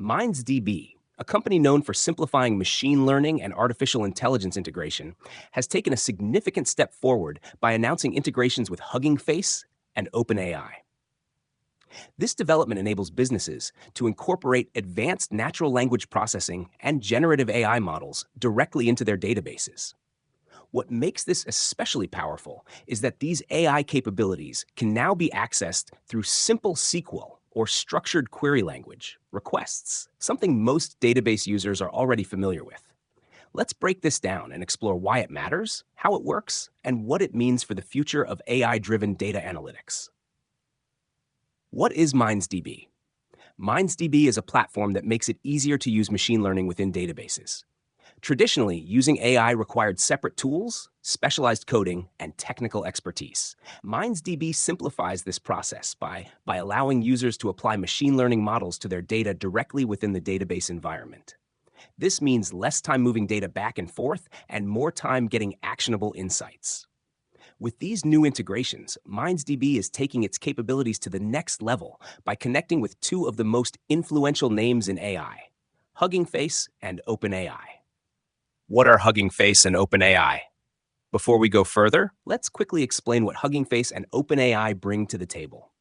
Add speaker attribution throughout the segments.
Speaker 1: MindsDB, a company known for simplifying machine learning and artificial intelligence integration, has taken a significant step forward by announcing integrations with Hugging Face and OpenAI. This development enables businesses to incorporate advanced natural language processing and generative AI models directly into their databases. What makes this especially powerful is that these AI capabilities can now be accessed through simple SQL or structured query language requests, something most database users are already familiar with. Let's break this down and explore why it matters, how it works, and what it means for the future of AI-driven data analytics. What is MindsDB? MindsDB is a platform that makes it easier to use machine learning within databases. Traditionally, using AI required separate tools, specialized coding, and technical expertise. MindsDB simplifies this process by allowing users to apply machine learning models to their data directly within the database environment. This means less time moving data back and forth and more time getting actionable insights. With these new integrations, MindsDB is taking its capabilities to the next level by connecting with two of the most influential names in AI, Hugging Face and OpenAI. What are Hugging Face and OpenAI? Before we go further, let's quickly explain what Hugging Face and OpenAI bring to the table.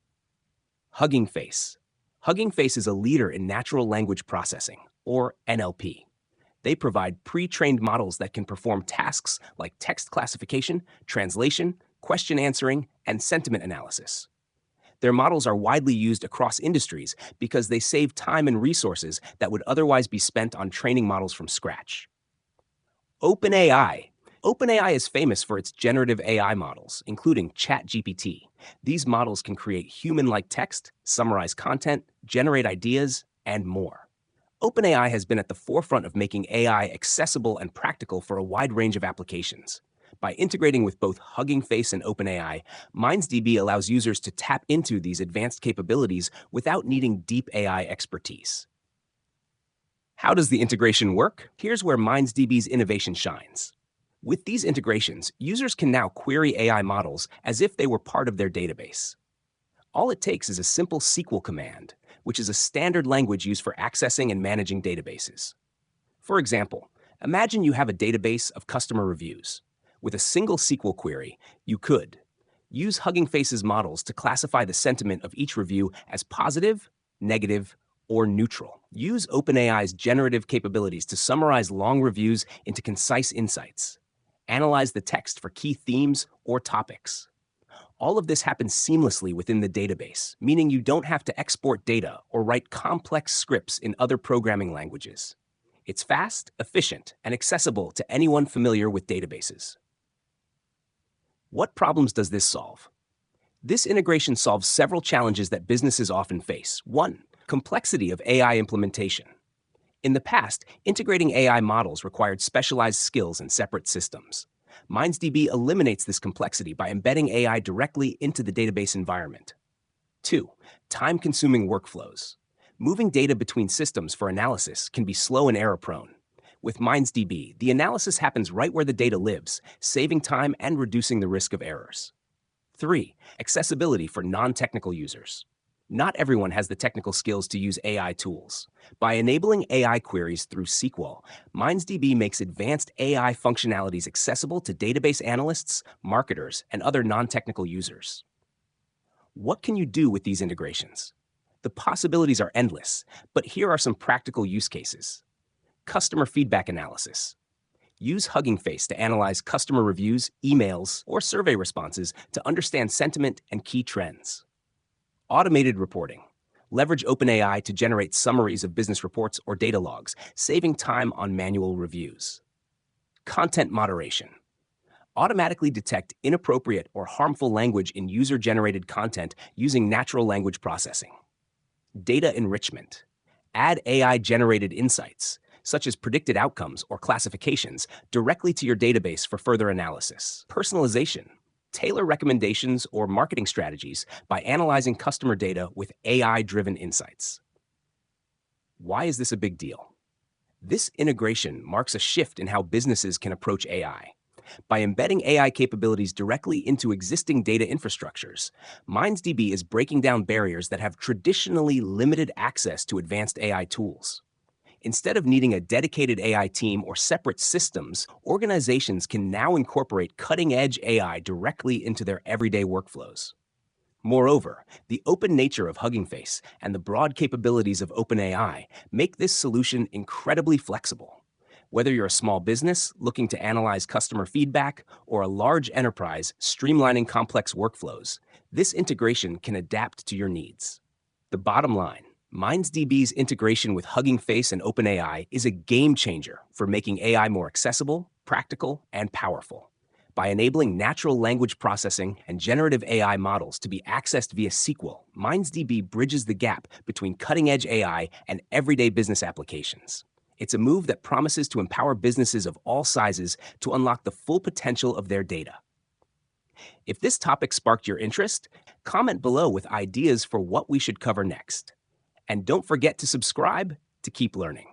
Speaker 1: Hugging Face. Hugging Face is a leader in natural language processing, or NLP. They provide pre-trained models that can perform tasks like text classification, translation, question answering, and sentiment analysis. Their models are widely used across industries because they save time and resources that would otherwise be spent on training models from scratch. OpenAI. OpenAI is famous for its generative AI models, including ChatGPT. These models can create human-like text, summarize content, generate ideas, and more. OpenAI has been at the forefront of making AI accessible and practical for a wide range of applications. By integrating with both Hugging Face and OpenAI, MindsDB allows users to tap into these advanced capabilities without needing deep AI expertise. How does the integration work? Here's where MindsDB's innovation shines. With these integrations, users can now query AI models as if they were part of their database. All it takes is a simple SQL command, which is a standard language used for accessing and managing databases. For example, imagine you have a database of customer reviews. With a single SQL query, you could use Hugging Face's models to classify the sentiment of each review as positive, negative, or neutral. Use OpenAI's generative capabilities to summarize long reviews into concise insights. Analyze the text for key themes or topics. All of this happens seamlessly within the database, meaning you don't have to export data or write complex scripts in other programming languages. It's fast, efficient, and accessible to anyone familiar with databases. What problems does this solve? This integration solves several challenges that businesses often face. 1. Complexity of AI implementation. In the past, integrating AI models required specialized skills in separate systems. MindsDB eliminates this complexity by embedding AI directly into the database environment. 2. Time-consuming workflows. Moving data between systems for analysis can be slow and error-prone. With MindsDB, the analysis happens right where the data lives, saving time and reducing the risk of errors. 3. Accessibility for non-technical users. Not everyone has the technical skills to use AI tools. By enabling AI queries through SQL, MindsDB makes advanced AI functionalities accessible to database analysts, marketers, and other non-technical users. What can you do with these integrations? The possibilities are endless, but here are some practical use cases. Customer feedback analysis. Use Hugging Face to analyze customer reviews, emails, or survey responses to understand sentiment and key trends. Automated reporting. Leverage OpenAI to generate summaries of business reports or data logs, saving time on manual reviews. Content moderation. Automatically detect inappropriate or harmful language in user-generated content using natural language processing. Data enrichment. Add AI-generated insights, such as predicted outcomes or classifications, directly to your database for further analysis. Personalization. Tailor recommendations or marketing strategies by analyzing customer data with AI-driven insights. Why is this a big deal? This integration marks a shift in how businesses can approach AI. By embedding AI capabilities directly into existing data infrastructures, MindsDB is breaking down barriers that have traditionally limited access to advanced AI tools. Instead of needing a dedicated AI team or separate systems, organizations can now incorporate cutting-edge AI directly into their everyday workflows. Moreover, the open nature of Hugging Face and the broad capabilities of OpenAI make this solution incredibly flexible. Whether you're a small business looking to analyze customer feedback or a large enterprise streamlining complex workflows, this integration can adapt to your needs. The bottom line, MindsDB's integration with Hugging Face and OpenAI is a game changer for making AI more accessible, practical, and powerful. By enabling natural language processing and generative AI models to be accessed via SQL, MindsDB bridges the gap between cutting-edge AI and everyday business applications. It's a move that promises to empower businesses of all sizes to unlock the full potential of their data. If this topic sparked your interest, comment below with ideas for what we should cover next. And don't forget to subscribe to keep learning.